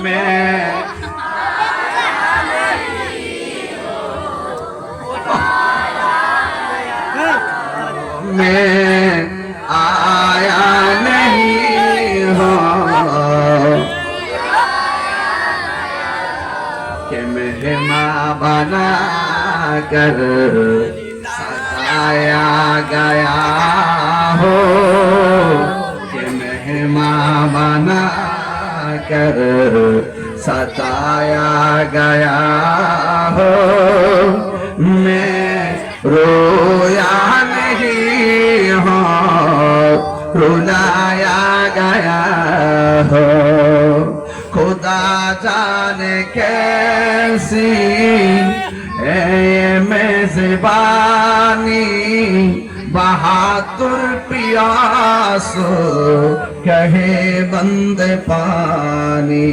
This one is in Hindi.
मैं आया नहीं हूँ कि मेहमान बना कर सताया गया हो, कि मेहमान बना कर सताया गया हो। मैं रोया नहीं हो, रुलाया गया हो। खुदा जाने कैसी है ये मेजबानी, बहादुर प्यासो कहे बंद पानी।